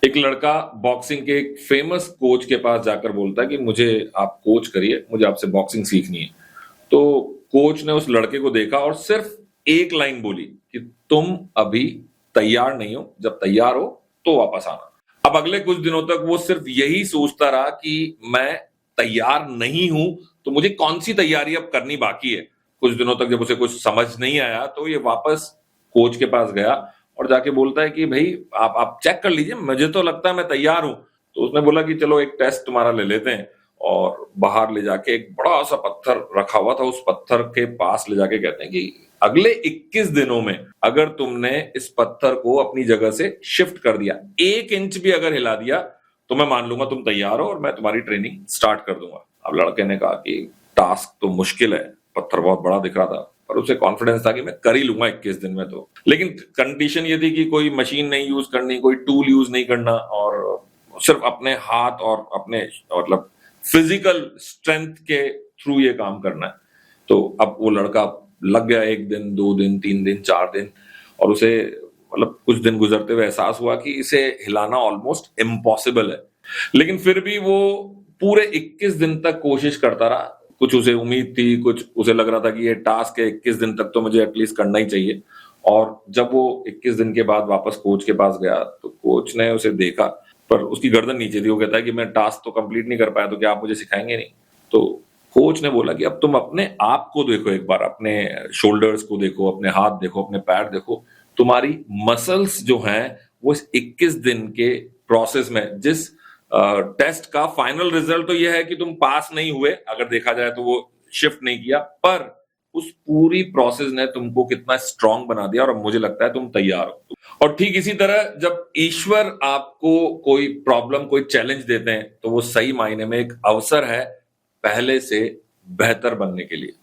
एक लड़का बॉक्सिंग के एक फेमस कोच के पास जाकर बोलता है कि मुझे आप कोच करिए, मुझे आपसे बॉक्सिंग सीखनी है। तो कोच ने उस लड़के को देखा और सिर्फ एक लाइन बोली कि तुम अभी तैयार नहीं हो, जब तैयार हो तो वापस आना। अब अगले कुछ दिनों तक वो सिर्फ यही सोचता रहा कि मैं तैयार नहीं हूं, तो मुझे कौन सी तैयारी अब करनी बाकी है। कुछ दिनों तक जब उसे कुछ समझ नहीं आया तो ये वापस कोच के पास गया और जाके बोलता है कि भाई आप चेक कर लीजिए, मुझे तो लगता है मैं तैयार हूं। तो उसने बोला कि चलो एक टेस्ट तुम्हारा ले लेते हैं, और बाहर ले जाके एक बड़ा सा पत्थर रखा हुआ था, उस पत्थर के पास ले जाके कहते हैं कि अगले 21 दिनों में अगर तुमने इस पत्थर को अपनी जगह से शिफ्ट कर दिया, 1 इंच भी अगर हिला दिया, तो मैं मान लूंगा तुम तैयार हो और मैं तुम्हारी ट्रेनिंग स्टार्ट कर दूंगा। अब लड़के ने कहा कि टास्क तो मुश्किल है, पत्थर बहुत बड़ा दिख रहा था, पर उसे कॉन्फिडेंस था कि मैं कर ही लूंगा 21 दिन में। तो लेकिन कंडीशन ये थी कि कोई मशीन नहीं यूज करनी, कोई टूल यूज नहीं करना, और सिर्फ अपने हाथ और अपने मतलब फिजिकल स्ट्रेंथ के थ्रू ये काम करना है। तो अब वो लड़का लग गया, 1 दिन 2 दिन 3 दिन 4 दिन, और उसे मतलब कुछ दिन गुजरते हुए एहसास हुआ कि इसे हिलाना ऑलमोस्ट इम्पॉसिबल है। लेकिन फिर भी वो पूरे 21 दिन तक कोशिश करता रहा। कुछ उसे उम्मीद थी, कुछ उसे लग रहा था कि ये टास्क है, 21 दिन तक तो मुझे एटलीस्ट करना ही चाहिए। और जब वो 21 दिन के बाद वापस कोच के पास गया तो कोच ने उसे देखा, पर उसकी गर्दन नीचे थी। वो कहता है कि मैं टास्क तो कंप्लीट नहीं कर पाया, तो क्या आप मुझे सिखाएंगे नहीं? तो कोच ने बोला कि अब तुम अपने आप को देखो, एक बार अपने शोल्डर्स को देखो, अपने हाथ देखो, अपने पैर देखो। तुम्हारी मसल्स जो हैं वो इस 21 दिन के प्रोसेस में, जिस टेस्ट का फाइनल रिजल्ट तो यह है कि तुम पास नहीं हुए, अगर देखा जाए तो वो शिफ्ट नहीं किया, पर उस पूरी प्रोसेस ने तुमको कितना स्ट्रांग बना दिया, और अब मुझे लगता है तुम तैयार हो। और ठीक इसी तरह जब ईश्वर आपको कोई प्रॉब्लम, कोई चैलेंज देते हैं, तो वो सही मायने में एक अवसर है पहले से बेहतर बनने के लिए।